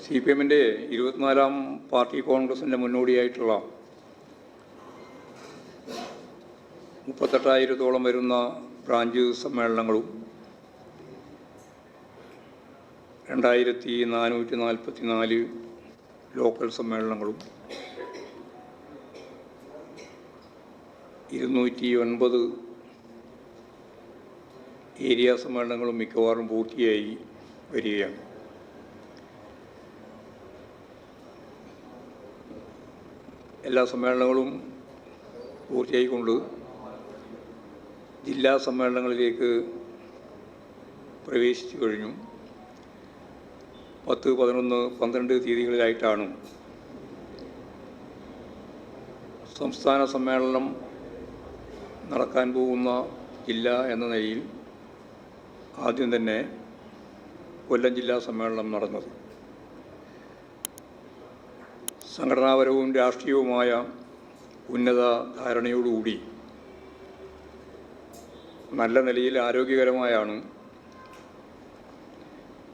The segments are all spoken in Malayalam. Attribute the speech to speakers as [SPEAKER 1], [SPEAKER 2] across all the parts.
[SPEAKER 1] CPM-ൻ്റെ 24ാം പാർട്ടി കോൺഗ്രസിൻ്റെ മുന്നോടിയായിട്ടുള്ള 38,000-ഓളം വരുന്ന ബ്രാഞ്ച് സമ്മേളനങ്ങളും 2,444 ലോക്കൽ സമ്മേളനങ്ങളും 209 ഏരിയ സമ്മേളനങ്ങളും മിക്കവാറും പൂർത്തിയായി വരികയാണ്. എല്ലാ സമ്മേളനങ്ങളും പൂർത്തിയായിക്കൊണ്ട് ജില്ലാ സമ്മേളനങ്ങളിലേക്ക് പ്രവേശിച്ചു കഴിഞ്ഞു. 10, 11, 12 തീയതികളിലായിട്ടാണ് സംസ്ഥാന സമ്മേളനം നടക്കാൻ പോകുന്ന ജില്ല എന്ന നിലയിൽ ആദ്യം തന്നെ കൊല്ലം ജില്ലാ സമ്മേളനം നടന്നത്. സംഘടനാപരവും രാഷ്ട്രീയവുമായ ഉന്നത ധാരണയോടുകൂടി നല്ല നിലയിൽ ആരോഗ്യകരമായാണ്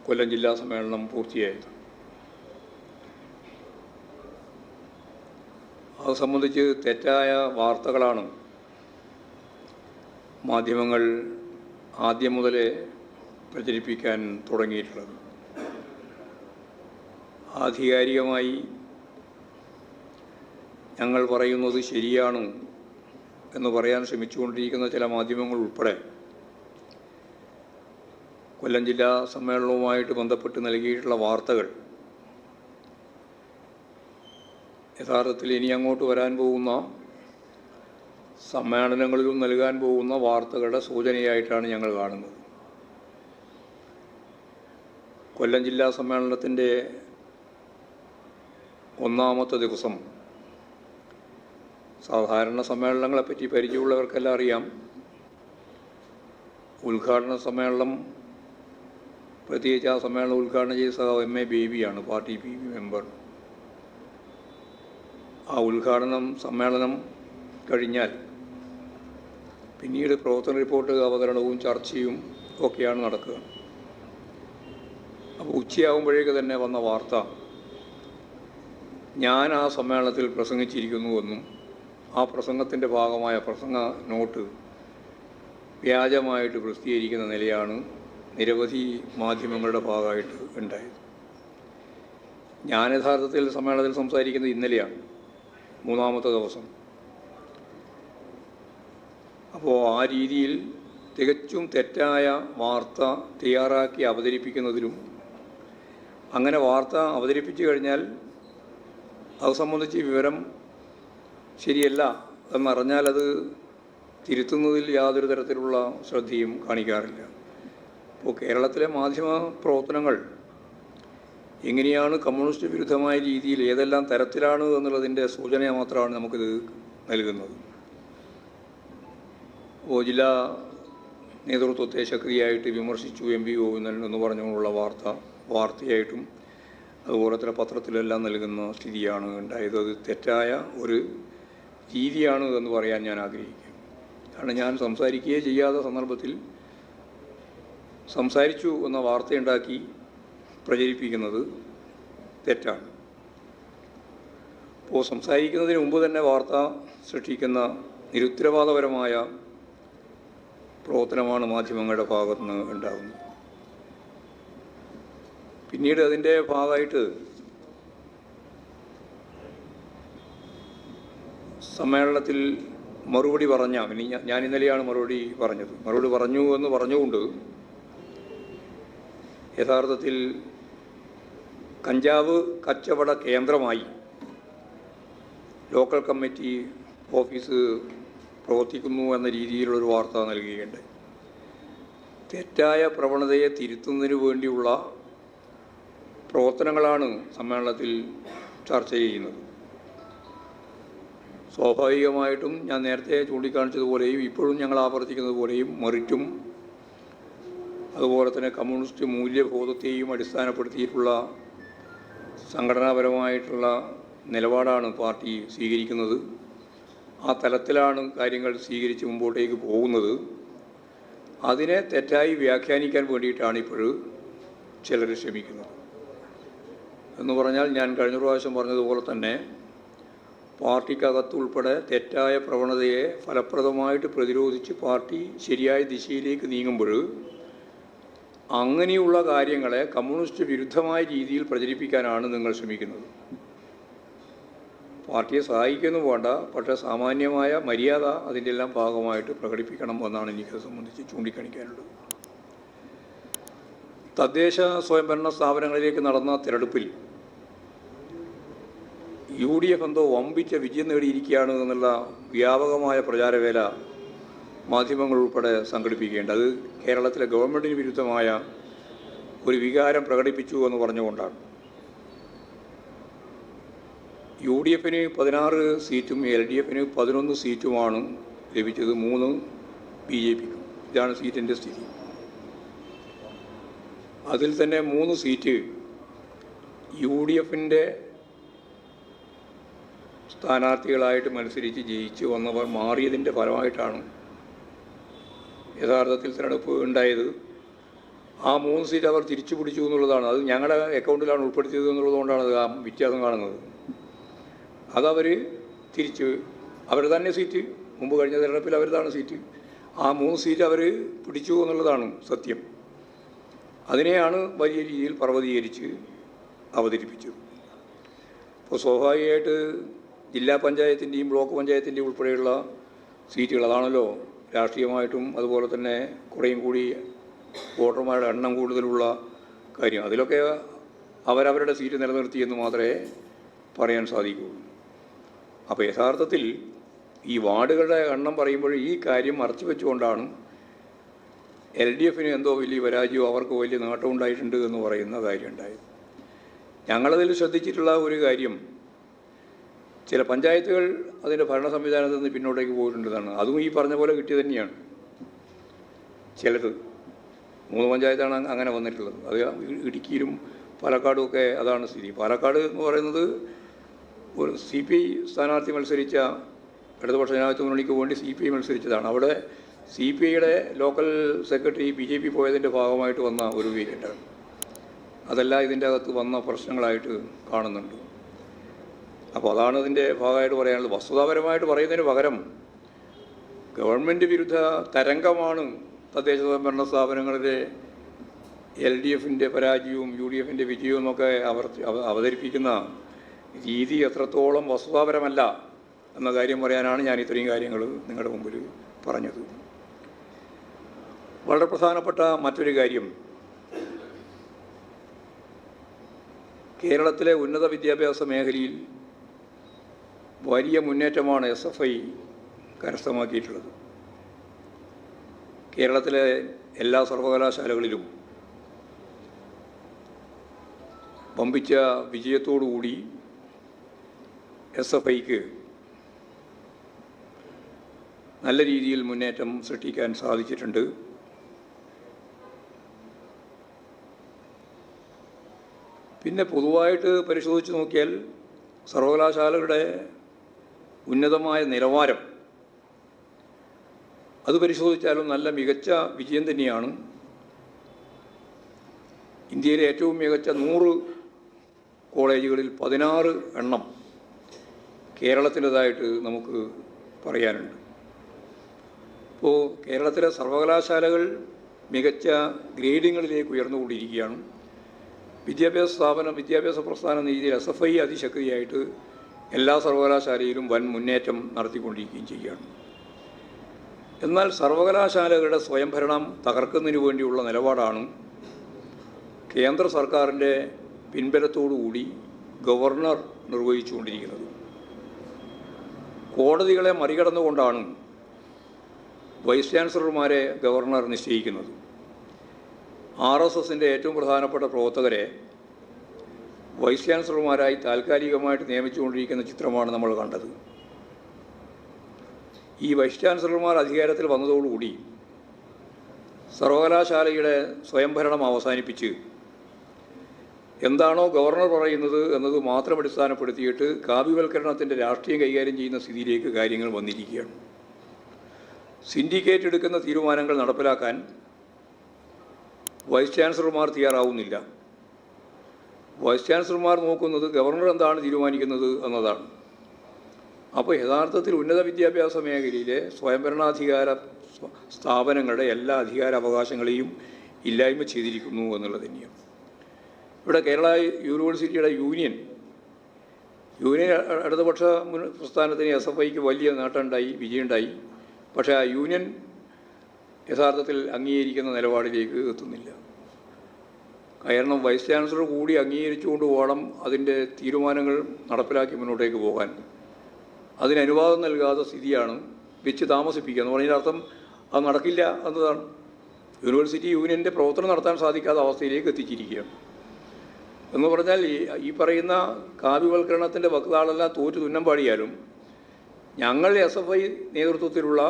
[SPEAKER 1] കൊല്ലം ജില്ലാ സമ്മേളനം പൂർത്തിയായത്. അത് സംബന്ധിച്ച് തെറ്റായ വാർത്തകളാണ് മാധ്യമങ്ങൾ ആദ്യം മുതലേ പ്രചരിപ്പിക്കാൻ തുടങ്ങിയിട്ടുള്ളത്. ആധികാരികമായി ഞങ്ങൾ പറയുന്നത് ശരിയാണ് എന്ന് പറയാൻ ശ്രമിച്ചുകൊണ്ടിരിക്കുന്ന ചില മാധ്യമങ്ങൾ ഉൾപ്പെടെ കൊല്ലം ജില്ലാ സമ്മേളനവുമായിട്ട് ബന്ധപ്പെട്ട് നൽകിയിട്ടുള്ള വാർത്തകൾ യഥാർത്ഥത്തിൽ ഇനി അങ്ങോട്ട് വരാൻ പോകുന്ന സമ്മേളനങ്ങളിലും നൽകാൻ പോകുന്ന വാർത്തകളുടെ സൂചനയായിട്ടാണ് ഞങ്ങൾ കാണുന്നത്. കൊല്ലം ജില്ലാ സമ്മേളനത്തിൻ്റെ ഒന്നാമത്തെ ദിവസം സാധാരണ സമ്മേളനങ്ങളെപ്പറ്റി പരിചയമുള്ളവർക്കെല്ലാം അറിയാം. ഉദ്ഘാടന സമ്മേളനം, പ്രത്യേകിച്ച് ആ സമ്മേളനം ഉദ്ഘാടനം ചെയ്ത സഖാവ് MA ബേബിയാണ്, പാർട്ടി PB മെമ്പർ. ആ സമ്മേളനം കഴിഞ്ഞാൽ പിന്നീട് പ്രവർത്തന റിപ്പോർട്ട് അവതരണവും ചർച്ചയും ഒക്കെയാണ് നടക്കുക. അപ്പോൾ ഉച്ചയാകുമ്പോഴേക്ക് തന്നെ വന്ന വാർത്ത ഞാൻ ആ സമ്മേളനത്തിൽ പ്രസംഗിച്ചിരിക്കുന്നുവെന്നും ആ പ്രസംഗത്തിൻ്റെ ഭാഗമായ പ്രസംഗ നോട്ട് വ്യാജമായിട്ട് പ്രസിദ്ധീകരിക്കുന്ന നിലയാണ് നിരവധി മാധ്യമങ്ങളുടെ ഭാഗമായിട്ട് ഉണ്ടായത്. ഞാൻ യഥാർത്ഥത്തിൽ സമ്മേളനത്തിൽ സംസാരിക്കുന്നത് ഇന്നലെയാണ്, 3ാമത്തെ ദിവസം. അപ്പോൾ ആ രീതിയിൽ തികച്ചും തെറ്റായ വാർത്ത തയ്യാറാക്കി അവതരിപ്പിക്കുന്നതിലും അങ്ങനെ വാർത്ത അവതരിപ്പിച്ചു കഴിഞ്ഞാൽ അത് സംബന്ധിച്ച് വിവരം ശരിയല്ല എന്നറിഞ്ഞാൽ അത് തിരുത്തുന്നതിൽ യാതൊരു തരത്തിലുള്ള ശ്രദ്ധയും കാണിക്കാറില്ല. അപ്പോൾ കേരളത്തിലെ മാധ്യമ പ്രവർത്തനങ്ങൾ എങ്ങനെയാണ് കമ്മ്യൂണിസ്റ്റ് വിരുദ്ധമായ രീതിയിൽ ഏതെല്ലാം തരത്തിലാണ് എന്നുള്ളതിൻ്റെ സൂചന മാത്രമാണ് നമുക്കിത് നൽകുന്നത്. അപ്പോൾ ജില്ലാ നേതൃത്വത്തെ ശക്തിയായിട്ട് വിമർശിച്ചു MV ഗോവിന്ദൻ എന്ന് പറഞ്ഞുകൊണ്ടുള്ള വാർത്തയായിട്ടും അതുപോലെ തന്നെ പത്രത്തിലെല്ലാം നൽകുന്ന സ്ഥിതിയാണ് ഉണ്ടായത്. അത് തെറ്റായ ഒരു രീതിയാണ് എന്ന് പറയാൻ ഞാൻ ആഗ്രഹിക്കും. കാരണം ഞാൻ സംസാരിക്കുകയേ ചെയ്യാത്ത സന്ദർഭത്തിൽ സംസാരിച്ചു എന്ന വാർത്തയുണ്ടാക്കി പ്രചരിപ്പിക്കുന്നത് തെറ്റാണ്. അപ്പോൾ സംസാരിക്കുന്നതിന് മുമ്പ് തന്നെ വാർത്ത സൃഷ്ടിക്കുന്ന നിരുത്തരവാദപരമായ പ്രവർത്തനമാണ് മാധ്യമങ്ങളുടെ ഭാഗത്തു നിന്ന് ഉണ്ടാകുന്നത്. പിന്നീട് അതിൻ്റെ ഭാഗമായിട്ട് സമ്മേളനത്തിൽ മറുപടി ഞാൻ ഇന്നലെയാണ് മറുപടി പറഞ്ഞു എന്ന് പറഞ്ഞുകൊണ്ട് യഥാർത്ഥത്തിൽ കഞ്ചാവ് കച്ചവട കേന്ദ്രമായി ലോക്കൽ കമ്മിറ്റി ഓഫീസ് പ്രവർത്തിക്കുന്നു എന്ന രീതിയിലുള്ളൊരു വാർത്ത നൽകുകയുണ്ട്. തെറ്റായ പ്രവണതയെ തിരുത്തുന്നതിന് വേണ്ടിയുള്ള പ്രവർത്തനങ്ങളാണ് സമ്മേളനത്തിൽ ചർച്ച ചെയ്യുന്നത്. സ്വാഭാവികമായിട്ടും ഞാൻ നേരത്തെ ചൂണ്ടിക്കാണിച്ചതുപോലെയും ഇപ്പോഴും ഞങ്ങൾ ആവർത്തിക്കുന്നത് പോലെയും മെറിറ്റും അതുപോലെ തന്നെ കമ്മ്യൂണിസ്റ്റ് മൂല്യബോധത്തെയും അടിസ്ഥാനപ്പെടുത്തിയിട്ടുള്ള സംഘടനാപരമായിട്ടുള്ള നിലപാടാണ് പാർട്ടി സ്വീകരിക്കുന്നത്. ആ തലത്തിലാണ് കാര്യങ്ങൾ സ്വീകരിച്ച് മുമ്പോട്ടേക്ക് പോകുന്നത്. അതിനെ തെറ്റായി വ്യാഖ്യാനിക്കാൻ വേണ്ടിയിട്ടാണ് ഇപ്പോൾ ചിലർ ശ്രമിക്കുന്നത്. എന്ന് പറഞ്ഞാൽ ഞാൻ കഴിഞ്ഞ പ്രാവശ്യം പറഞ്ഞതുപോലെ തന്നെ പാർട്ടിക്കകത്തുൾപ്പെടെ തെറ്റായ പ്രവണതയെ ഫലപ്രദമായിട്ട് പ്രതിരോധിച്ച് പാർട്ടി ശരിയായ ദിശയിലേക്ക് നീങ്ങുമ്പോൾ അങ്ങനെയുള്ള കാര്യങ്ങളെ കമ്മ്യൂണിസ്റ്റ് വിരുദ്ധമായ രീതിയിൽ പ്രചരിപ്പിക്കാനാണ് നിങ്ങൾ ശ്രമിക്കുന്നത്. പാർട്ടിയെ സഹായിക്കുന്നു വേണ്ട, പക്ഷേ സാമാന്യമായ മര്യാദ അതിൻ്റെ എല്ലാം ഭാഗമായിട്ട് പ്രകടിപ്പിക്കണം എന്നാണ് എനിക്കത് സംബന്ധിച്ച് ചൂണ്ടിക്കാണിക്കാനുള്ളത്. തദ്ദേശ സ്വയംഭരണ സ്ഥാപനങ്ങളിലേക്ക് നടന്ന തിരഞ്ഞെടുപ്പിൽ UDF എന്തോ വമ്പിച്ച വിജയം നേടിയിരിക്കുകയാണ് എന്നുള്ള വ്യാപകമായ പ്രചാരവേല മാധ്യമങ്ങൾ ഉൾപ്പെടെ സംഘടിപ്പിക്കേണ്ടത് അത് കേരളത്തിലെ ഗവൺമെൻറ്റിന് വിരുദ്ധമായ ഒരു വികാരം പ്രകടിപ്പിച്ചു എന്ന് പറഞ്ഞുകൊണ്ടാണ്. UDFന് 16 സീറ്റും LDFന് 11 സീറ്റുമാണ് ലഭിച്ചത്, 3 BJPക്കും. ഇതാണ് സീറ്റിൻ്റെ സ്ഥിതി. അതിൽ തന്നെ 3 സീറ്റ് UDFൻ്റെ സ്ഥാനാർത്ഥികളായിട്ട് മത്സരിച്ച് ജയിച്ച് വന്നവർ മാറിയതിൻ്റെ ഫലമായിട്ടാണ് യഥാർത്ഥത്തിൽ തിരഞ്ഞെടുപ്പ് ഉണ്ടായത്. ആ 3 സീറ്റ് അവർ തിരിച്ചു പിടിച്ചു എന്നുള്ളതാണ്. അത് ഞങ്ങളുടെ അക്കൗണ്ടിലാണ് ഉൾപ്പെടുത്തിയത് എന്നുള്ളതുകൊണ്ടാണ് അത് ആ വ്യത്യാസം കാണുന്നത്. അതവർ തിരിച്ച് അവർ തന്നെ സീറ്റ്, മുമ്പ് കഴിഞ്ഞ തിരഞ്ഞെടുപ്പിൽ അവർ തന്നെ സീറ്റ്, ആ 3 സീറ്റ് അവർ പിടിച്ചു എന്നുള്ളതാണ് സത്യം. അതിനെയാണ് വലിയ രീതിയിൽ പർവ്വതീകരിച്ച് അവതരിപ്പിച്ചത്. അപ്പോൾ സ്വാഭാവികമായിട്ട് ജില്ലാ പഞ്ചായത്തിൻ്റെയും ബ്ലോക്ക് പഞ്ചായത്തിൻ്റെയും ഉൾപ്പെടെയുള്ള സീറ്റുകൾ, അതാണല്ലോ രാഷ്ട്രീയമായിട്ടും അതുപോലെ തന്നെ കുറേയും കൂടി വോട്ടർമാരുടെ എണ്ണം കൂടുതലുള്ള കാര്യം. അതിലൊക്കെ അവരവരുടെ സീറ്റ് നിലനിർത്തിയെന്ന് മാത്രമേ പറയാൻ സാധിക്കൂ. അപ്പോൾ യഥാർത്ഥത്തിൽ ഈ വാർഡുകളുടെ എണ്ണം പറയുമ്പോൾ ഈ കാര്യം മറച്ചു വെച്ചുകൊണ്ടാണ് LDFന് എന്തോ വലിയ പരാജയം, അവർക്ക് വലിയ നേട്ടം ഉണ്ടായിട്ടുണ്ട് എന്ന് പറയുന്ന കാര്യം ഉണ്ടായത്. ഞങ്ങളതിൽ ശ്രദ്ധിച്ചിട്ടുള്ള ഒരു കാര്യം, ചില പഞ്ചായത്തുകൾ അതിൻ്റെ ഭരണ സംവിധാനത്തിൽ നിന്ന് പിന്നോട്ടേക്ക് പോയിട്ടുണ്ടെന്നാണ്. അതും ഈ പറഞ്ഞ പോലെ കിട്ടിയത് തന്നെയാണ്. ചിലത് 3 പഞ്ചായത്താണ് അങ്ങനെ വന്നിട്ടുള്ളത്. അത് ഇടുക്കിയിലും പാലക്കാടും ഒക്കെ അതാണ് സ്ഥിതി. പാലക്കാട് എന്ന് പറയുന്നത് ഒരു CPI സ്ഥാനാർത്ഥി മത്സരിച്ച, ഇടതുപക്ഷ ജനാധിപത്യ മുന്നണിക്ക് വേണ്ടി CPI മത്സരിച്ചതാണ്. അവിടെ CPIയുടെ ലോക്കൽ സെക്രട്ടറി BJP പോയതിൻ്റെ ഭാഗമായിട്ട് വന്ന ഒരു വേരിയൻ്റാണ്. അതെല്ലാം ഇതിൻ്റെ അകത്ത് വന്ന പ്രശ്നങ്ങളായിട്ട് കാണുന്നുണ്ട്. അപ്പോൾ അതാണ് ഇതിൻ്റെ ഭാഗമായിട്ട് പറയാനുള്ളത്. വസ്തുതാപരമായിട്ട് പറയുന്നതിന് പകരം ഗവൺമെൻറ് വിരുദ്ധ തരംഗമാണ് തദ്ദേശ സ്വയംഭരണ സ്ഥാപനങ്ങളിലെ LDFൻ്റെ പരാജയവും UDFൻ്റെ വിജയവും എന്നൊക്കെ അവതരിപ്പിക്കുന്ന രീതി എത്രത്തോളം വസ്തുതാപരമല്ല എന്ന കാര്യം പറയാനാണ് ഞാൻ ഇത്രയും കാര്യങ്ങൾ നിങ്ങളുടെ മുമ്പിൽ പറഞ്ഞത്. വളരെ പ്രധാനപ്പെട്ട മറ്റൊരു കാര്യം, കേരളത്തിലെ ഉന്നത വിദ്യാഭ്യാസ മേഖലയിൽ വലിയ മുന്നേറ്റമാണ് SFI കരസ്ഥമാക്കിയിട്ടുള്ളത്. കേരളത്തിലെ എല്ലാ സർവകലാശാലകളിലും വമ്പിച്ച വിജയത്തോടുകൂടി SFIക്ക് നല്ല രീതിയിൽ മുന്നേറ്റം സൃഷ്ടിക്കാൻ സാധിച്ചിട്ടുണ്ട്. പിന്നെ പൊതുവായിട്ട് പരിശോധിച്ച് നോക്കിയാൽ സർവകലാശാലകളുടെ ഉന്നതമായ നിലവാരം അത് പരിശോധിച്ചാലും നല്ല മികച്ച വിജയം തന്നെയാണ്. ഇന്ത്യയിലെ ഏറ്റവും മികച്ച 100 കോളേജുകളിൽ 16 എണ്ണം കേരളത്തിൻ്റെതായിട്ട് നമുക്ക് പറയാനുണ്ട്. ഇപ്പോൾ കേരളത്തിലെ സർവകലാശാലകൾ മികച്ച ഗ്രേഡിങ്ങുകളിലേക്ക് ഉയർന്നുകൊണ്ടിരിക്കുകയാണ്. വിദ്യാഭ്യാസ പ്രസ്ഥാനം എന്ന രീതിയിൽ SFI അതിശക്തിയായിട്ട് എല്ലാ സർവകലാശാലയിലും വൻ മുന്നേറ്റം നടത്തിക്കൊണ്ടിരിക്കുകയും ചെയ്യുകയാണ്. എന്നാൽ സർവകലാശാലകളുടെ സ്വയംഭരണം തകർക്കുന്നതിന് വേണ്ടിയുള്ള നിലപാടാണ് കേന്ദ്ര സർക്കാരിൻ്റെ പിൻബലത്തോടുകൂടി ഗവർണർ നിർവഹിച്ചുകൊണ്ടിരിക്കുന്നത്. കോടതികളെ മറികടന്നുകൊണ്ടാണ് വൈസ് ചാൻസലർമാരെ ഗവർണർ നിശ്ചയിക്കുന്നത്. RSSൻ്റെ ഏറ്റവും പ്രധാനപ്പെട്ട പ്രവർത്തകരെ വൈസ് ചാൻസലർമാരായി താൽക്കാലികമായിട്ട് നിയമിച്ചുകൊണ്ടിരിക്കുന്ന ചിത്രമാണ് നമ്മൾ കണ്ടത്. ഈ വൈസ് ചാൻസലർമാർ അധികാരത്തിൽ വന്നതോടുകൂടി സർവകലാശാലയുടെ സ്വയംഭരണം അവസാനിപ്പിച്ച് എന്താണോ ഗവർണർ പറയുന്നത് എന്നത് മാത്രം അടിസ്ഥാനപ്പെടുത്തിയിട്ട് കാവ്യവൽക്കരണത്തിൻ്റെ രാഷ്ട്രീയം കൈകാര്യം ചെയ്യുന്ന സ്ഥിതിയിലേക്ക് കാര്യങ്ങൾ വന്നിരിക്കുകയാണ്. സിൻഡിക്കേറ്റ് എടുക്കുന്ന തീരുമാനങ്ങൾ നടപ്പിലാക്കാൻ വൈസ് ചാൻസലർമാർ തയ്യാറാവുന്നില്ല. വൈസ് ചാൻസലർമാർ നോക്കുന്നത് ഗവർണർ എന്താണ് തീരുമാനിക്കുന്നത് എന്നതാണ്. അപ്പോൾ യഥാർത്ഥത്തിൽ ഉന്നത വിദ്യാഭ്യാസ മേഖലയിലെ സ്വയംഭരണാധികാര സ്ഥാപനങ്ങളുടെ എല്ലാ അധികാരാവകാശങ്ങളെയും ഇല്ലായ്മ ചെയ്തിരിക്കുന്നു എന്നുള്ളത് തന്നെയാണ്. ഇവിടെ കേരള യൂണിവേഴ്സിറ്റിയുടെ യൂണിയൻ ഇടതുപക്ഷ പ്രസ്ഥാനത്തിന് SFIക്ക് വലിയ നേട്ടമുണ്ടായി, വിജയമുണ്ടായി. പക്ഷേ ആ യൂണിയൻ യഥാർത്ഥത്തിൽ അംഗീകരിക്കുന്ന നിലപാടിലേക്ക് എത്തുന്നില്ല. കാരണം വൈസ് ചാൻസലർ കൂടി അംഗീകരിച്ചുകൊണ്ട് പോകണം അതിൻ്റെ തീരുമാനങ്ങൾ നടപ്പിലാക്കി മുന്നോട്ടേക്ക് പോകാൻ. അതിന് അനുവാദം നൽകാത്ത സ്ഥിതിയാണ് വെച്ച് താമസിപ്പിക്കുക എന്ന് പറഞ്ഞതിൻ്റെ അർത്ഥം അത് നടക്കില്ല എന്നതാണ്. യൂണിവേഴ്സിറ്റി യൂണിയൻ്റെ പ്രവർത്തനം നടത്താൻ സാധിക്കാത്ത അവസ്ഥയിലേക്ക് എത്തിച്ചിരിക്കുകയാണ്. എന്ന് പറഞ്ഞാൽ ഈ പറയുന്ന കാവ്യവൽക്കരണത്തിൻ്റെ വക്താളെല്ലാം തോറ്റു തുന്നം പാടിയാലും ഞങ്ങൾ SFI നേതൃത്വത്തിലുള്ള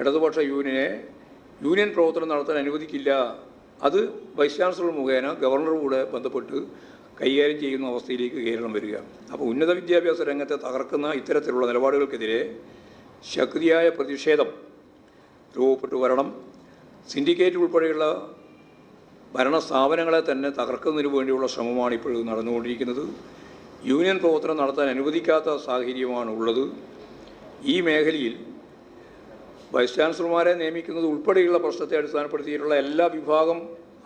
[SPEAKER 1] ഇടതുപക്ഷ യൂണിയൻ പ്രവർത്തനം നടത്താൻ അനുവദിക്കില്ല. അത് വൈസ് ചാൻസലർ മുഖേന ഗവർണറുകൂടെ ബന്ധപ്പെട്ട് കൈകാര്യം ചെയ്യുന്ന അവസ്ഥയിലേക്ക് കേരളം വരിക. അപ്പോൾ ഉന്നത വിദ്യാഭ്യാസ രംഗത്തെ തകർക്കുന്ന ഇത്തരത്തിലുള്ള നിലപാടുകൾക്കെതിരെ ശക്തിയായ പ്രതിഷേധം രൂപപ്പെട്ടു വരണം. സിൻഡിക്കേറ്റ് ഉൾപ്പെടെയുള്ള ഭരണ സ്ഥാപനങ്ങളെ തന്നെ തകർക്കുന്നതിന് വേണ്ടിയുള്ള ശ്രമമാണ് ഇപ്പോഴും നടന്നുകൊണ്ടിരിക്കുന്നത്. യൂണിയൻ പ്രവർത്തനം നടത്താൻ അനുവദിക്കാത്ത സാഹചര്യമാണ് ഉള്ളത്. ഈ മേഖലയിൽ വൈസ് ചാൻസലർമാരെ നിയമിക്കുന്നത് ഉൾപ്പെടെയുള്ള പ്രശ്നത്തെ അടിസ്ഥാനപ്പെടുത്തിയിട്ടുള്ള എല്ലാ വിഭാഗം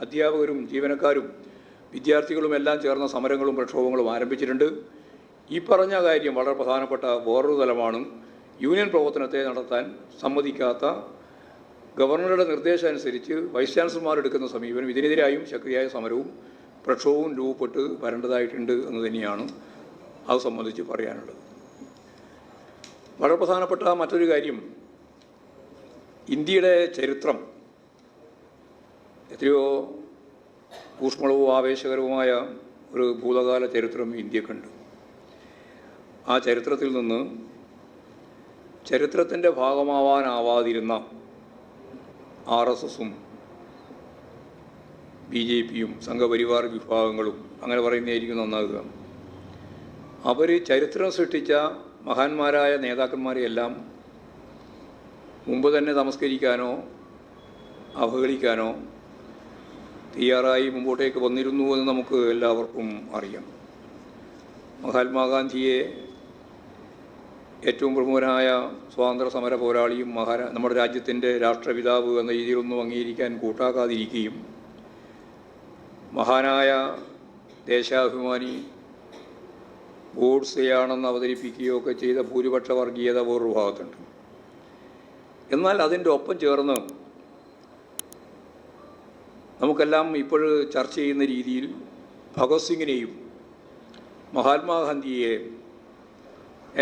[SPEAKER 1] അധ്യാപകരും ജീവനക്കാരും വിദ്യാർത്ഥികളും എല്ലാം ചേർന്ന സമരങ്ങളും പ്രക്ഷോഭങ്ങളും ആരംഭിച്ചിട്ടുണ്ട്. ഈ പറഞ്ഞ കാര്യം വളരെ പ്രധാനപ്പെട്ട വേറൊരു തലമാണ്. യൂണിയൻ പ്രവർത്തനത്തെ നടത്താൻ സമ്മതിക്കാത്ത ഗവർണറുടെ നിർദ്ദേശം അനുസരിച്ച് വൈസ് ചാൻസലർമാരെടുക്കുന്ന സമീപനം, ഇതിനെതിരായും ശക്തിയായ സമരവും പ്രക്ഷോഭവും രൂപപ്പെട്ട് വരേണ്ടതായിട്ടുണ്ട് എന്ന് തന്നെയാണ് അത് സംബന്ധിച്ച് പറയാനുള്ളത്. വളരെ പ്രധാനപ്പെട്ട മറ്റൊരു കാര്യം, ഇന്ത്യയുടെ ചരിത്രം എത്രയോ ഊഷ്മളവും ആവേശകരവുമായ ഒരു ഭൂതകാല ചരിത്രം ഇന്ത്യക്കുണ്ട്. ആ ചരിത്രത്തിൽ നിന്ന് ചരിത്രത്തിൻ്റെ ഭാഗമാവാനാവാതിരുന്ന RSSും BJPയും സംഘപരിവാർ വിഭാഗങ്ങളും അങ്ങനെ പറയുന്നതായിരിക്കും നന്നാകുക. അവർ ചരിത്രം സൃഷ്ടിച്ച മഹാന്മാരായ നേതാക്കന്മാരെയെല്ലാം മുമ്പ് തന്നെ തമസ്കരിക്കാനോ അവഹേളിക്കാനോ തയ്യാറായി മുമ്പോട്ടേക്ക് വന്നിരുന്നു എന്ന് നമുക്ക് എല്ലാവർക്കും അറിയാം. മഹാത്മാഗാന്ധിയെ ഏറ്റവും പ്രമുഖനായ സ്വാതന്ത്ര്യ സമര പോരാളിയും നമ്മുടെ രാജ്യത്തിൻ്റെ രാഷ്ട്രപിതാവ് എന്ന രീതിയിലൊന്നും അംഗീകരിക്കാൻ കൂട്ടാക്കാതിരിക്കുകയും മഹാനായ ദേശാഭിമാനി ഗോഡ്സെയാണെന്ന് അവതരിപ്പിക്കുകയൊക്കെ ചെയ്ത ഭൂരിപക്ഷ വർഗീയത വേറൊരു ഭാഗത്തുണ്ട്. എന്നാൽ അതിൻ്റെ ഒപ്പം ചേർന്ന് നമുക്കെല്ലാം ഇപ്പോൾ ചർച്ച ചെയ്യുന്ന രീതിയിൽ ഭഗത് സിംഗിനെയും മഹാത്മാഗാന്ധിയെയും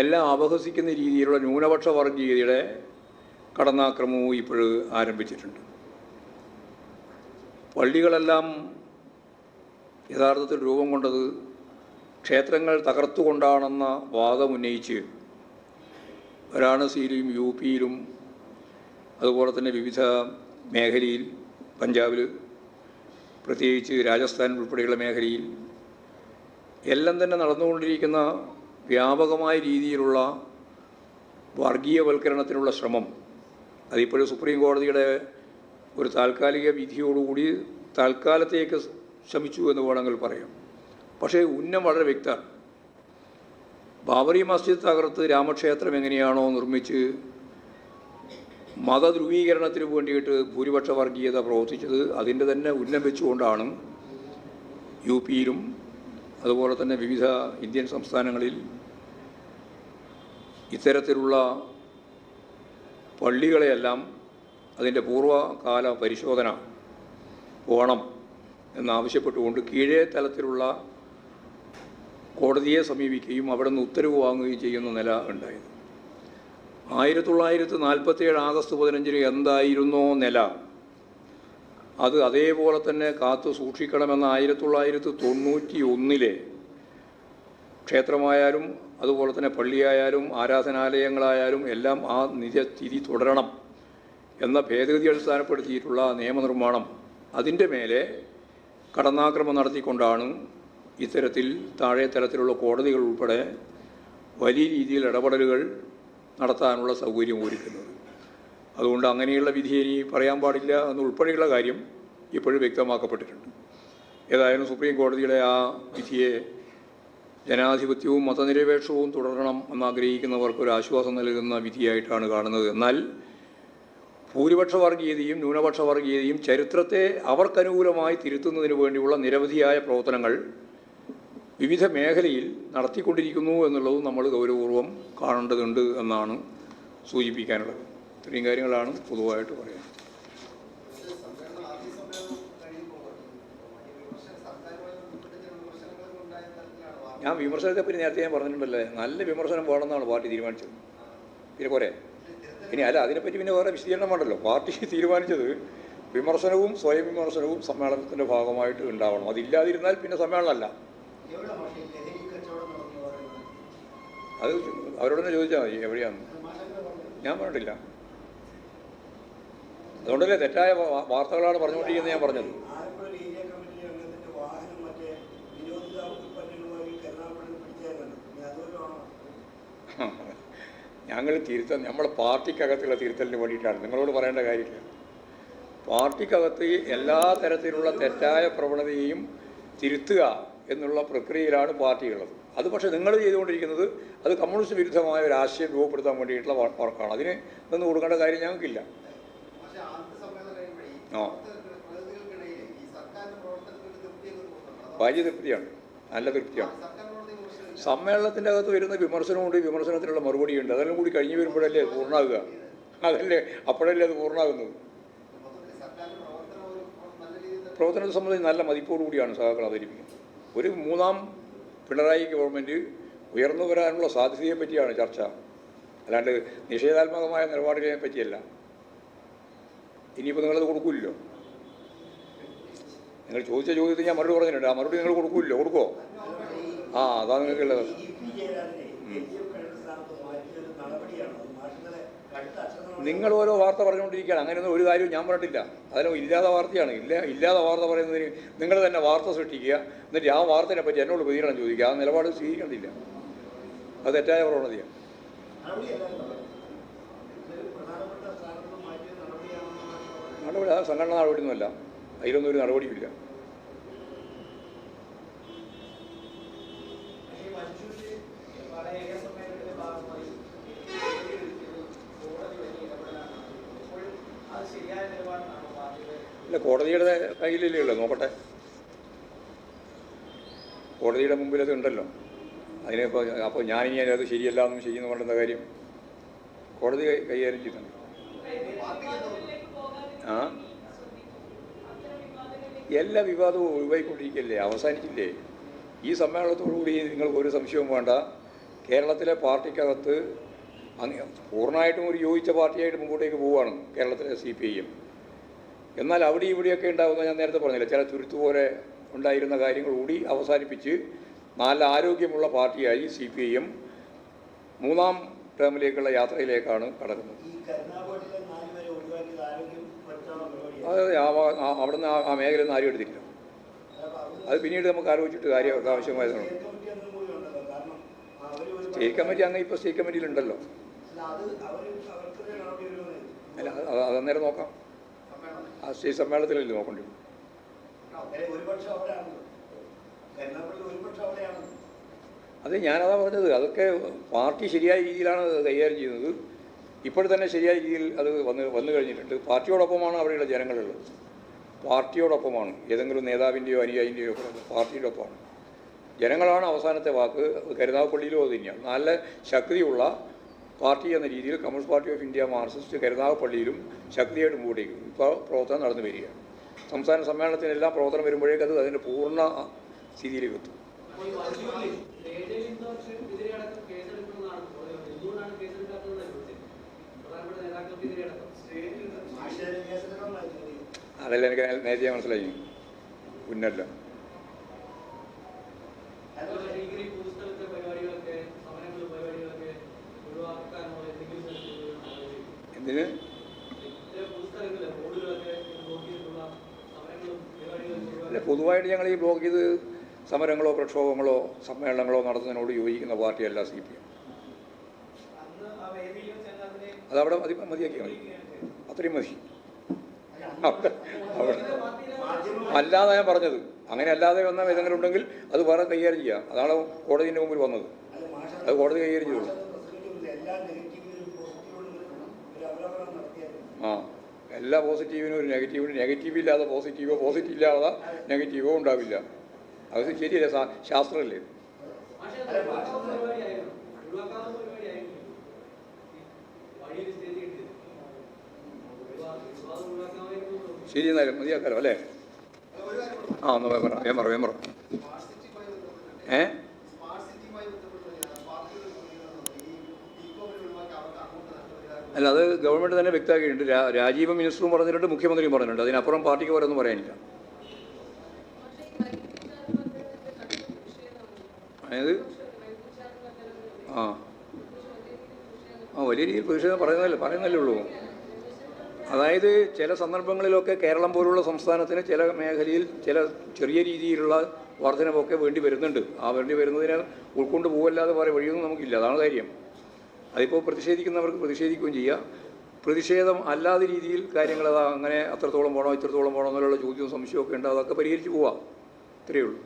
[SPEAKER 1] എല്ലാം അപഹസിക്കുന്ന രീതിയിലുള്ള ന്യൂനപക്ഷ വർഗീയതയുടെ കടന്നാക്രമവും ഇപ്പോൾ ആരംഭിച്ചിട്ടുണ്ട്. പള്ളികളെല്ലാം യഥാർത്ഥത്തിൽ രൂപം കൊണ്ടത് ക്ഷേത്രങ്ങൾ തകർത്തുകൊണ്ടാണെന്ന വാദമുന്നയിച്ച് വാരാണസിയിലും UPയിലും അതുപോലെ തന്നെ വിവിധ മേഖലയിൽ പഞ്ചാബിൽ പ്രത്യേകിച്ച് രാജസ്ഥാൻ ഉൾപ്പെടെയുള്ള മേഖലയിൽ എല്ലാം തന്നെ നടന്നുകൊണ്ടിരിക്കുന്ന വ്യാപകമായ രീതിയിലുള്ള വർഗീയവൽക്കരണത്തിനുള്ള ശ്രമം അതിപ്പോഴും സുപ്രീം കോടതിയുടെ ഒരു താൽക്കാലിക വിധിയോടുകൂടി തൽക്കാലത്തേക്ക് ശ്രമിച്ചു എന്ന് വേണമെങ്കിൽ പറയാം. പക്ഷേ ഉന്നം വളരെ വ്യക്തമാണ്. ബാബറി മസ്ജിദ് തകർത്ത് രാമക്ഷേത്രം എങ്ങനെയാണോ നിർമ്മിച്ച് മതധ്രുവീകരണത്തിന് വേണ്ടിയിട്ട് ഭൂരിപക്ഷ വർഗീയത പ്രവർത്തിച്ചത്, അതിൻ്റെ തന്നെ ഉന്നം വെച്ചുകൊണ്ടാണ് UPയിലും അതുപോലെ തന്നെ വിവിധ ഇന്ത്യൻ സംസ്ഥാനങ്ങളിൽ ഇത്തരത്തിലുള്ള പള്ളികളെയെല്ലാം അതിൻ്റെ പൂർവ്വകാല പരിശോധന വേണം എന്നാവശ്യപ്പെട്ടുകൊണ്ട് കീഴേ തലത്തിലുള്ള കോടതിയെ സമീപിക്കുകയും അവിടെ നിന്ന് ഉത്തരവ് വാങ്ങുകയും ചെയ്യുന്ന നില ഉണ്ടായത്. 1947 ആഗസ്റ്റ് 15 എന്തായിരുന്നോ നില, അത് അതേപോലെ തന്നെ കാത്തു സൂക്ഷിക്കണമെന്ന 1991 ക്ഷേത്രമായാലും അതുപോലെ തന്നെ പള്ളിയായാലും ആരാധനാലയങ്ങളായാലും എല്ലാം ആ നിജസ്ഥിതി തുടരണം എന്ന ഭേദഗതി അടിസ്ഥാനപ്പെടുത്തിയിട്ടുള്ള നിയമനിർമ്മാണം, അതിൻ്റെ മേലെ കടന്നാക്രമണം നടത്തിക്കൊണ്ടാണ് ഇത്തരത്തിൽ താഴെ തലത്തിലുള്ള കോടതികൾ ഉൾപ്പെടെ വലിയ രീതിയിൽ ഇടപെടലുകൾ നടത്താനുള്ള സൗകര്യം ഒരുക്കുന്നത്. അതുകൊണ്ട് അങ്ങനെയുള്ള വിധി ഇനി പറയാൻ പാടില്ല എന്നുൾപ്പെടെയുള്ള കാര്യം ഇപ്പോഴും വ്യക്തമാക്കപ്പെട്ടിട്ടുണ്ട്. ഏതായാലും സുപ്രീം കോടതിയുടെ ആ വിധിയെ ജനാധിപത്യവും മതനിരപേക്ഷവും തുടരണം എന്നാഗ്രഹിക്കുന്നവർക്ക് ഒരു ആശ്വാസം നൽകുന്ന വിധിയായിട്ടാണ് കാണുന്നത്. എന്നാൽ ഭൂരിപക്ഷ വർഗീയതയും ന്യൂനപക്ഷ വർഗീയതയും ചരിത്രത്തെ അവർക്കനുകൂലമായി തിരുത്തുന്നതിന് വേണ്ടിയുള്ള നിരവധിയായ പ്രവർത്തനങ്ങൾ വിവിധ മേഖലയിൽ നടത്തിക്കൊണ്ടിരിക്കുന്നു എന്നുള്ളതും നമ്മൾ ഗൗരവപൂർവ്വം കാണേണ്ടതുണ്ട് എന്നാണ് സൂചിപ്പിക്കാനുള്ളത്. ഇത്രയും കാര്യങ്ങളാണ് പൊതുവായിട്ട് പറയാൻ. ഞാൻ വിമർശനത്തെപ്പറ്റി നേരത്തെ ഞാൻ പറഞ്ഞിട്ടുണ്ടല്ലേ, നല്ല വിമർശനം വേണമെന്നാണ് പാർട്ടി തീരുമാനിച്ചത്. പിന്നെ പോരെ ഇനി അല്ല, അതിനെപ്പറ്റി പിന്നെ വേറെ വിശദീകരണം വേണ്ടല്ലോ. പാർട്ടി തീരുമാനിച്ചത് വിമർശനവും സ്വയം വിമർശനവും സമ്മേളനത്തിൻ്റെ ഭാഗമായിട്ട് ഉണ്ടാവണം. അതില്ലാതിരുന്നാൽ പിന്നെ സമ്മേളനമല്ല. അത് അവരോട് തന്നെ ചോദിച്ചാൽ മതി എവിടെയാണ്. ഞാൻ പറഞ്ഞിട്ടില്ല. അതുകൊണ്ടല്ലേ തെറ്റായ വാർത്തകളാണ് പറഞ്ഞുകൊണ്ടിരിക്കുന്നത് ഞാൻ പറഞ്ഞത്. ഞങ്ങൾ തിരുത്താൻ നമ്മുടെ പാർട്ടിക്കകത്തുള്ള തിരുത്തലിന് വേണ്ടിയിട്ടാണ്, നിങ്ങളോട് പറയേണ്ട കാര്യമില്ല. പാർട്ടിക്കകത്ത് എല്ലാ തരത്തിലുള്ള തെറ്റായ പ്രവണതയെയും തിരുത്തുക എന്നുള്ള പ്രക്രിയയിലാണ് പാർട്ടിയുള്ളത്. അത് പക്ഷേ നിങ്ങൾ ചെയ്തുകൊണ്ടിരിക്കുന്നത് അത് കമ്മ്യൂണിസ്റ്റ് വിരുദ്ധമായ ഒരു ആശയം രൂപപ്പെടുത്താൻ വേണ്ടിയിട്ടുള്ള വർക്കാണ്. അതിന് നിന്ന് കൊടുക്കേണ്ട കാര്യം ഞങ്ങൾക്കില്ല. വലിയ തൃപ്തിയാണ്, നല്ല തൃപ്തിയാണ്. സമ്മേളനത്തിൻ്റെ അകത്ത് വരുന്ന വിമർശനമുണ്ട്, വിമർശനത്തിനുള്ള മറുപടിയുണ്ട്. അതെല്ലാം കൂടി കഴിഞ്ഞ് വരുമ്പോഴല്ലേ അത് പൂർണ്ണമാകുക. അതല്ലേ അപ്പോഴല്ലേ അത് പൂർണ്ണമാകുന്നത്. പ്രവർത്തനത്തെ സംബന്ധിച്ച് നല്ല മതിപ്പോടുകൂടിയാണ് സഹാക്കൾ അവതരിപ്പിക്കുന്നത്. ഒരു മൂന്നാം പിണറായി ഗവൺമെൻറ് ഉയർന്നു വരാനുള്ള സാധ്യതയെ പറ്റിയാണ് ചർച്ച, അല്ലാണ്ട് നിഷേധാത്മകമായ നിലപാടിനെ പറ്റിയല്ല. ഇനിയിപ്പോൾ നിങ്ങളത് കൊടുക്കില്ലല്ലോ. നിങ്ങൾ ചോദിച്ച ചോദ്യത്തിന് ഞാൻ മറുപടി പറഞ്ഞിട്ടുണ്ട്. ആ മറുപടി നിങ്ങൾ കൊടുക്കില്ലല്ലോ. കൊടുക്കുമോ? ആ, അതാണ് നിങ്ങൾക്കുള്ളത്. നിങ്ങൾ ഓരോ വാർത്ത പറഞ്ഞുകൊണ്ടിരിക്കുകയാണ്. അങ്ങനെയൊന്നും ഒരു കാര്യവും ഞാൻ പറഞ്ഞിട്ടില്ല. അതിന് ഇല്ലാത്ത വാർത്തയാണ്. ഇല്ലാത്ത വാർത്ത പറയുന്നതിന് നിങ്ങൾ തന്നെ വാർത്ത സൃഷ്ടിക്കുക, എന്നിട്ട് ആ വാർത്തയെ പറ്റി എന്നോട് പ്രതികരണം ചോദിക്കുക. ആ നിലപാട് സ്വീകരിക്കണ്ടില്ല. അത് തെറ്റായ പ്രവണതയാണ്. നടപടി അത് സംഘടനാ നടപടിയൊന്നുമല്ല. അതിലൊന്നും ഒരു നടപടിയില്ല. ഇല്ല, കോടതിയുടെ കയ്യിലല്ലേ ഉള്ളൂ. നോക്കട്ടെ, കോടതിയുടെ മുമ്പിൽ അത് ഉണ്ടല്ലോ. അതിനിപ്പോൾ അപ്പോൾ ഞാനിനി അത് ശരിയല്ല എന്നും ശരിയെന്ന് പറഞ്ഞ കാര്യം കോടതി കൈകാര്യം ചെയ്യുന്നുണ്ട്. ആ, എല്ലാ വിവാദവും ഒഴിവായിക്കൊണ്ടിരിക്കുകയല്ലേ, അവസാനിച്ചില്ലേ. ഈ സമ്മേളനത്തോടുകൂടി നിങ്ങൾക്ക് ഒരു സംശയവും വേണ്ട. കേരളത്തിലെ പാർട്ടിക്കകത്ത് പൂർണ്ണമായിട്ടും ഒരു യോജിച്ച പാർട്ടിയായിട്ട് മുമ്പോട്ടേക്ക് പോവുകയാണ് കേരളത്തിലെ CPIM. എന്നാൽ അവിടെ ഇവിടെയൊക്കെ ഉണ്ടാകുന്ന, ഞാൻ നേരത്തെ പറഞ്ഞില്ല, ചില തുരുത്തുപോലെ ഉണ്ടായിരുന്ന കാര്യങ്ങൾ കൂടി അവസാനിപ്പിച്ച് നല്ല ആരോഗ്യമുള്ള പാർട്ടിയായി CPIM മൂന്നാം ടേമിലേക്കുള്ള യാത്രയിലേക്കാണ് കടക്കുന്നത്. അതെ, അവിടുന്ന് ആ മേഖലയിൽ നിന്ന് ആരും എടുത്തില്ല. അത് പിന്നീട് നമുക്ക് ആലോചിച്ചിട്ട് ആവശ്യമായതാണ്. സ്റ്റേറ്റ് കമ്മിറ്റി അങ്ങ് ഇപ്പോൾ സ്റ്റേറ്റ് കമ്മിറ്റിയിലുണ്ടല്ലോ. അല്ല, അതന്നേരം നോക്കാം. ആ സ്റ്റേറ്റ് സമ്മേളനത്തിലല്ലേ നോക്കേണ്ടി. അത് ഞാനതാ പറഞ്ഞത്. അതൊക്കെ പാർട്ടി ശരിയായ രീതിയിലാണ് കൈകാര്യം ചെയ്യുന്നത്. ഇപ്പോൾ തന്നെ ശരിയായ രീതിയിൽ അത് വന്നു കഴിഞ്ഞിട്ടുണ്ട്. പാർട്ടിയോടൊപ്പമാണ് അവിടെയുള്ള ജനങ്ങളുള്ളത്. പാർട്ടിയോടൊപ്പമാണ്. ഏതെങ്കിലും നേതാവിൻ്റെയോ അനുയായിൻ്റെയോ പാർട്ടിയുടെ ഒപ്പമാണ്. ജനങ്ങളാണ് അവസാനത്തെ വാക്ക്. കരുനാഗപ്പള്ളിയിലും അത് തന്നെയാണ്. നല്ല ശക്തിയുള്ള പാർട്ടി എന്ന രീതിയിൽ കമ്മ്യൂണിസ്റ്റ് പാർട്ടി ഓഫ് ഇന്ത്യ മാർക്സിസ്റ്റ് കരുനാഗപ്പള്ളിയിലും ശക്തിയായിട്ട് മുമ്പോട്ടേക്കും ഇപ്പോൾ പ്രവർത്തനം നടന്നു വരികയാണ്. സംസ്ഥാന സമ്മേളനത്തിനെല്ലാം പ്രവർത്തനം വരുമ്പോഴേക്കും അത് അതിൻ്റെ പൂർണ്ണ സ്ഥിതിയിലേക്ക് എത്തും. അതല്ല, എനിക്ക് നേരത്തെ മനസ്സിലായി. ഉന്നല്ല എന്തിന് അല്ല, പൊതുവായിട്ട് ഞങ്ങൾ ഈ ബ്ലോക്ക് ചെയ്ത് സമരങ്ങളോ പ്രക്ഷോഭങ്ങളോ സമ്മേളനങ്ങളോ നടത്തുന്നതിനോട് യോജിക്കുന്ന പാർട്ടിയല്ല CPIM. അതവിടെ മതിയാക്കിയാൽ മതി, അത്രയും മതി. അവിടെ അല്ലാതെ ഞാൻ പറഞ്ഞത്. അങ്ങനെ അല്ലാതെ വന്ന ഏതെങ്കിലും ഉണ്ടെങ്കിൽ അത് വേറെ കൈകാര്യം ചെയ്യുക. അതാണ് കോടതിൻ്റെ മുമ്പിൽ വന്നത്. അത് കോടതി കൈകാര്യം ചെയ്തു. ആ, എല്ലാ പോസിറ്റീവിനും ഒരു നെഗറ്റീവിനും നെഗറ്റീവ് ഇല്ലാതെ പോസിറ്റീവോ പോസിറ്റീവ് ഇല്ലാതെ നെഗറ്റീവോ ഉണ്ടാവില്ല. അത് ശരിയല്ലേ? ശാസ്ത്രമല്ലേ? ശരി, എന്നാലും മതിയാക്കാലോ അല്ലേ? ആ, ഒന്ന് വേം പറ. അല്ല, അത് ഗവൺമെൻറ് തന്നെ വ്യക്തമാക്കിയിട്ടുണ്ട്. രാജീവ് മിനിസ്റ്ററും പറഞ്ഞിട്ടുണ്ട്, മുഖ്യമന്ത്രിയും പറഞ്ഞിട്ടുണ്ട്. അതിനപ്പുറം പാർട്ടിക്ക് ഓരോന്നും പറയാനില്ല. അതായത് വലിയ രീതിയിൽ പ്രതിഷേധം പറയുന്നല്ലേ ഉള്ളൂ. അതായത് ചില സന്ദർഭങ്ങളിലൊക്കെ കേരളം പോലുള്ള സംസ്ഥാനത്തിന് ചില മേഖലയിൽ ചില ചെറിയ രീതിയിലുള്ള വർധനവൊക്കെ വേണ്ടി വരുന്നുണ്ട്. ആ വേണ്ടി വരുന്നതിനെ ഉൾക്കൊണ്ട് പോകല്ലാതെ വേറെ വഴിയൊന്നും നമുക്കില്ല. അതാണ് കാര്യം. അതിപ്പോൾ പ്രതിഷേധിക്കുന്നവർക്ക് പ്രതിഷേധിക്കുകയും ചെയ്യുക. പ്രതിഷേധം അല്ലാത്ത രീതിയിൽ കാര്യങ്ങൾ അങ്ങനെ അത്രത്തോളം പോകണോ ഇത്രത്തോളം പോകണോ എന്നുള്ള ചോദ്യവും സംശയമൊക്കെ ഉണ്ട്. അതൊക്കെ പരിഹരിച്ച് പോവാം. ഇത്രയേ ഉള്ളൂ.